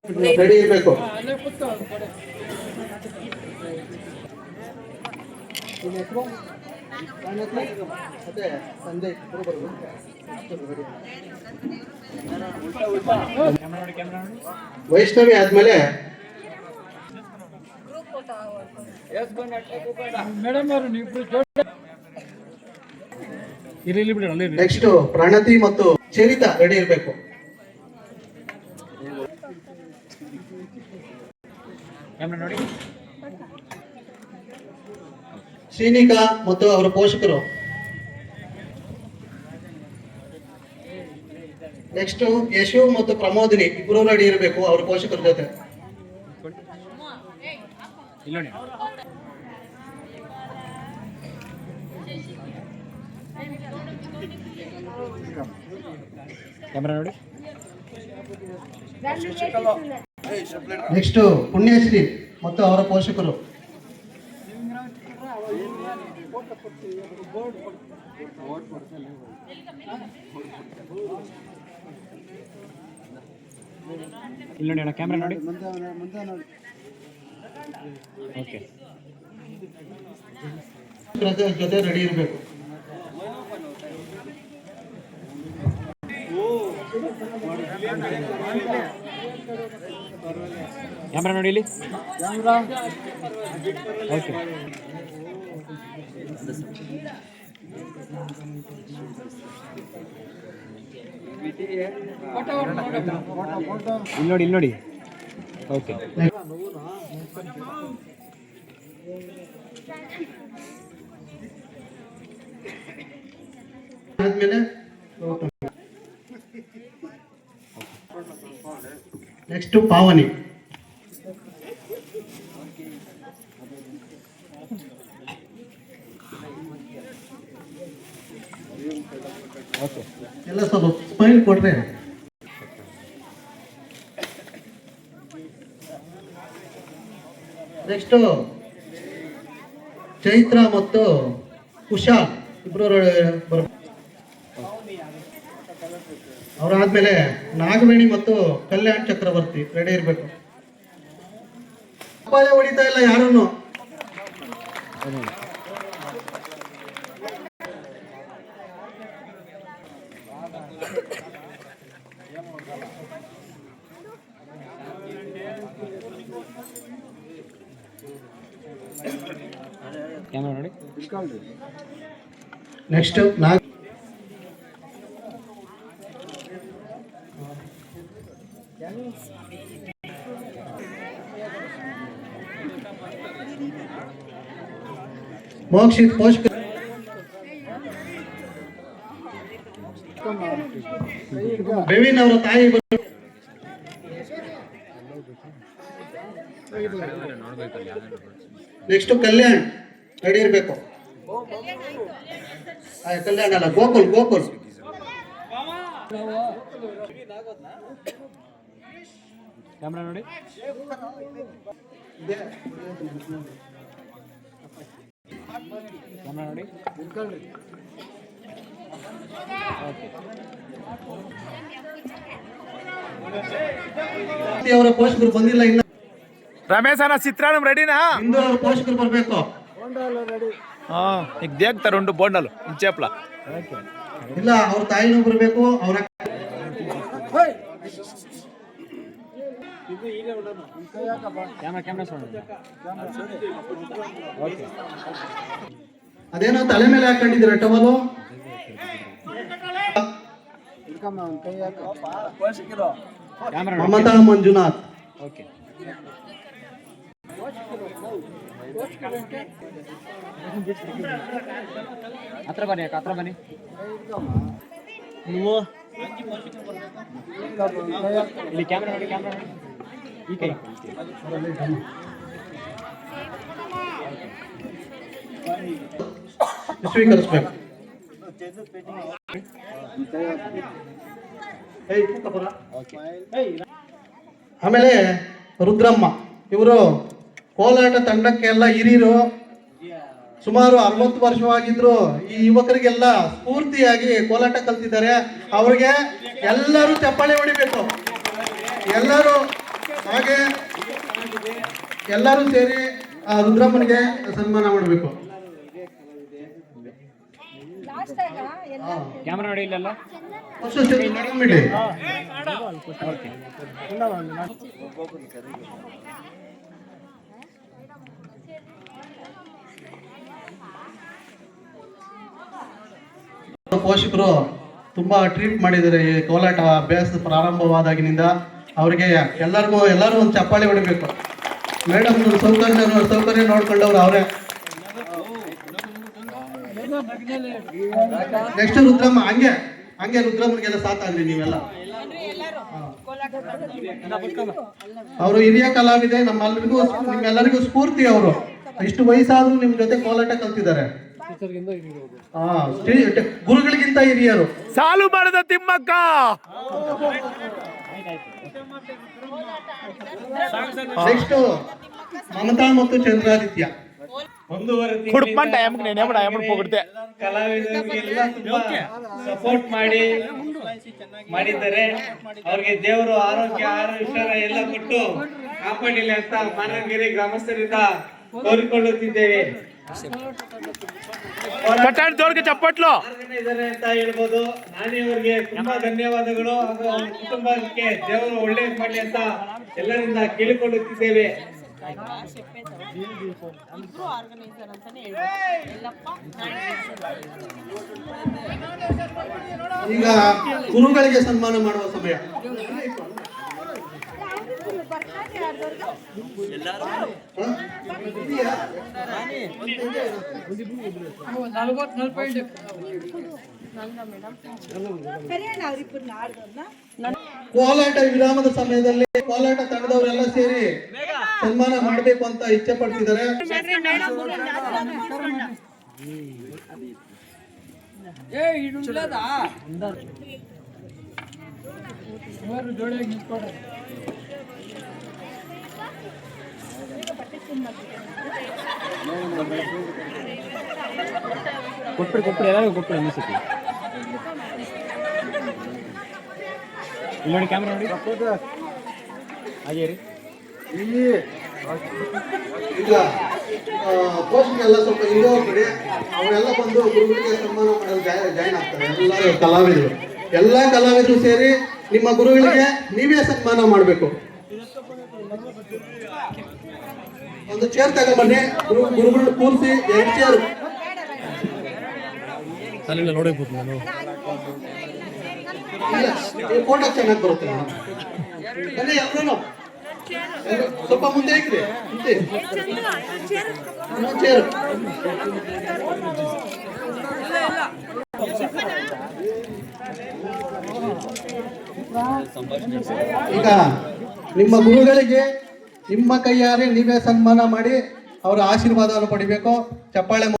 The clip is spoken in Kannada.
ರೆಡಿ ಇರಬೇಕು. ಮತ್ತೆ ಸಂಜೆ ವೈಷ್ಣವಿ ಆದ್ಮೇಲೆ ನೆಕ್ಸ್ಟ್ ಪ್ರಣತಿ ಮತ್ತು ಚರಿತಾ ರೆಡಿ ಇರಬೇಕು. ಶ್ರೀನಿಕಾ ಮತ್ತು ಅವರ ಪೋಷಕರು. ನೆಕ್ಸ್ಟ್ ಯಶು ಮತ್ತು ಪ್ರಮೋದಿನಿ ಇಬ್ಬರು ರೆಡಿ ಇರಬೇಕು ಅವರ ಪೋಷಕರ ಜೊತೆ. ನೆಕ್ಸ್ಟ್ ಪುಣ್ಯಶ್ರೀ ಮತ್ತು ಅವರ ಪೋಷಕರು. ಇಲ್ಲಿ ನೋಡಿ ಕ್ಯಾಮ್ರಾ ನೋಡಿ. ಓಕೆ ಜೊತೆ ರೆಡಿ ಇರಬೇಕು. ಕ್ಯಾಮ್ರಾ ನೋಡಿ ಇಲ್ಲಿ. ಓಕೆ ಇಲ್ಲಿ ನೋಡಿ ಇಲ್ಲಿ ನೋಡಿ. ಓಕೆ ಆದ್ಮೇಲೆ ನೆಕ್ಸ್ಟ್ ಪಾವನಿ. ಎಲ್ಲ ಸ್ವಲ್ಪ ಸ್ಮೈಲ್ ಕೊಟ್ರೆ. ನೆಕ್ಸ್ಟ್ ಚೈತ್ರ ಮತ್ತು ಕುಶಾಲ್ ಇಬ್ರು ಅವರಾದ್ಮೇಲೆ ನಾಗವೇಣಿ ಮತ್ತು ಕಲ್ಯಾಣ್ ಚಕ್ರವರ್ತಿ ರೆಡಿ ಇರಬೇಕು. ಅಪ್ಪಾಯ ಹೊಡಿತಾ ಇಲ್ಲ ಯಾರನ್ನು. ಕ್ಯಾಮ್ರಾ ನೋಡಿ. ನೆಕ್ಸ್ಟ್ ಮೋಕ್ಷಿತ್ ಪೋಷಕ. ಬೆವಿನ್ ಅವರ ತಾಯಿ. ನೆಕ್ಸ್ಟ್ ಕಲ್ಯಾಣ್ ರೆಡಿ ಇರಬೇಕು. ಕಲ್ಯಾಣ್ ಅಲ್ಲ, ಗೋಕುಲ್ ಗೋಕುಲ್. ಕ್ಯಾಮ್ರಾ ನೋಡಿ. ಕ್ಯಾಮ್ರಾ ನೋಡಿ. ಅವರ ಪೋಷಕರು ಬಂದಿಲ್ಲ ಇನ್ನ. ರಮೇಶ್ ಅಣ್ಣ ಚಿತ್ರಾನ್ನ ರೆಡಿನಾ? ಇಂದು ಅವರ ಪೋಷಕರು ಬರಬೇಕು. ಈಗ ದೇಗ್ತಾರೆ ಉಂಟು ಬೋಂಡಲು ಇಂಚೇಪ್ಲ. ಇಲ್ಲ, ಅವ್ರ ತಾಯಿನೂ ಬರಬೇಕು. ಅವರ ಅದೇನೋ ತಲೆ ಮೇಲೆ ಹಾಕೊಂಡಿದ್ದೀರ ಟವಲು. ಮಮತಾ ಮಂಜುನಾಥ್. ಓಕೆ ಹತ್ರ ಬನ್ನಿ ಅಕ್ಕ, ಹತ್ರ ಬನ್ನಿ. ನೀವು ಇಲ್ಲಿ ಕ್ಯಾಮ್ರಾ ನೋಡಿ, ಕ್ಯಾಮ್ರಾ ನೋಡಿ. ಈ ಕೈ ಸ್ವೀಕರಿಸ್ಬೇಕು. ಆಮೇಲೆ ರುದ್ರಮ್ಮ ಇವರು ಕೋಲಾಟ ತಂಡಕ್ಕೆ ಎಲ್ಲ ಹಿರಿಯರು. ಸುಮಾರು 60 ವರ್ಷವಾಗಿದ್ರು. ಈ ಯುವಕರಿಗೆಲ್ಲ ಸ್ಫೂರ್ತಿಯಾಗಿ ಕೋಲಾಟ ಕಲ್ತಿದ್ದಾರೆ. ಅವ್ರಿಗೆ ಎಲ್ಲರೂ ಚಪ್ಪಾಳೆ ಹೊಡಿಬೇಕು. ಎಲ್ಲರೂ ಹಾಗೆ ಎಲ್ಲರೂ ಸೇರಿ ಆ ರುದ್ರಮ್ಮನಿಗೆ ಸನ್ಮಾನ ಮಾಡಬೇಕು. ಕ್ಯಾಮ್ರಾ ನೋಡಿ ಇಲ್ಲೆಲ್ಲ. ಪೋಷಕರು ತುಂಬಾ ಟ್ರೀಟ್ ಮಾಡಿದ್ದಾರೆ. ಈ ಕೋಲಾಟ ಅಭ್ಯಾಸ ಪ್ರಾರಂಭವಾದಾಗಿನಿಂದ ಅವರಿಗೆ ಎಲ್ಲರೂ ಒಂದು ಚಪ್ಪಾಳೆ ಹೊಡಿಬೇಕು. ಮೇಡಮ್ ಸೌಕರ್ಯ ನೋಡ್ಕೊಂಡವ್ರು ಅವರೇ. ನೆಕ್ಸ್ಟ್ ರುದ್ರಮ್ಮ, ಹಂಗೆ ರುದ್ರಮ್ಮನಿಗೆಲ್ಲ ಸಾಕಾಗ್ರಿ ನೀವೆಲ್ಲ. ಅವರು ಹಿರಿಯ ಕಲಾವಿದೆ, ನಿಮ್ಮೆಲ್ಲರಿಗೂ ಸ್ಫೂರ್ತಿ. ಅವರು ಇಷ್ಟು ವಯಸ್ಸಾದ್ರೂ ನಿಮ್ ಜೊತೆ ಕೋಲಾಟ ಕಲ್ತಿದ್ದಾರೆ. ಗುರುಗಳಿಗಿಂತ ಹಿರಿಯರು. ಸಾಲು ಮಾಡಿದ ತಿಮ್ಮಕ್ಕ. ನೆಕ್ಸ್ಟ್ ಮಮತಾ ಮತ್ತು ಚಂದ್ರಾದಿತ್ಯ. ಕಲಾವಿದರಿಗೆಲ್ಲ ತುಂಬಾ ಸಪೋರ್ಟ್ ಮಾಡಿದ್ದಾರೆ. ಅವ್ರಿಗೆ ದೇವರು ಆರೋಗ್ಯ ಆಯುಷ್ಯ ಎಲ್ಲ ಕೊಟ್ಟು ಕಾಪಾಡಿಲ್ಲ ಅಂತ ಮಾನವಗಿರಿ ಗ್ರಾಮಸ್ಥರಿಂದ ಕೋರಿಕೊಳ್ಳುತ್ತಿದ್ದೇವೆ. ಚಪ್ಪಟ್ಲು ಇದ್ದಾರೆ ಅಂತ ಹೇಳ್ಬೋದು. ನಾನಿವರಿಗೆ ತುಂಬಾ ಧನ್ಯವಾದಗಳು. ಹಾಗೂ ಅವ್ರ ಕುಟುಂಬಕ್ಕೆ ದೇವರು ಒಳ್ಳೇದು ಮಾಡಲಿ ಅಂತ ಎಲ್ಲರಿಂದ ಕೇಳಿಕೊಳ್ಳುತ್ತಿದ್ದೇವೆ. ಈಗ ಗುರುಗಳಿಗೆ ಸನ್ಮಾನ ಮಾಡುವ ಸಮಯ. ಕೋಲಾಟ ವಿರಾಮದ ಸಮಯದಲ್ಲಿ ಕೋಲಾಟ ತಂಡದವರೆಲ್ಲ ಸೇರಿ ಸನ್ಮಾನ ಮಾಡಬೇಕು ಅಂತ ಇಚ್ಛೆ ಪಡ್ತಿದ್ದಾರೆ. ಕೊಟ್ಬಿಡಿ ಎಲ್ಲರಿಗೂ ಕೊಟ್ಬಿಡಿ ಅನಿಸುತ್ತೆ. ಇಲ್ಲಿ ನೋಡಿ, ಕ್ಯಾಮ್ರಾ ನೋಡಿ. ಹಾಗೆ ರೀ. ಈಗ ಪೋಷಕರೆಲ್ಲ ಸ್ವಲ್ಪ ಇರೋ ಕಡೆ ಅವರೆಲ್ಲ ಬಂದು ಗುರುಗಳಿಗೆ ಸನ್ಮಾನ ಮಾಡಲು ಜಾಯಿನ್ ಆಗ್ತಾರೆ. ಎಲ್ಲ ಕಲಾವಿದರು ಸೇರಿ ನಿಮ್ಮ ಗುರುಗಳಿಗೆ ನೀವೇ ಸನ್ಮಾನ ಮಾಡಬೇಕು. ಒಂದು ಚೇರ್ ತಗೊಂಡ್ಬನ್ನಿ. ಗುರುಗಳು ಕೂರಿಸಿ 2 ಚೇರ್. ನೋಡಬಹುದು ನಾನು. ಫೋಟೋ ಚೆನ್ನಾಗಿ ಬರುತ್ತೆ ಬನ್ನಿ ಎಲ್ಲರೂ. ಸ್ವಲ್ಪ ಮುಂದೆ ಹಾಕ್ರಿ. ಚೇರ್ ಈಗ ನಿಮ್ಮ ಗುರುಗಳಿಗೆ ನಿಮ್ಮ ಕೈಯಾರೆ ನೀವೇ ಸನ್ಮಾನ ಮಾಡಿ ಅವರ ಆಶೀರ್ವಾದವನ್ನು ಪಡಿಬೇಕು. ಚಪ್ಪಾಳೆ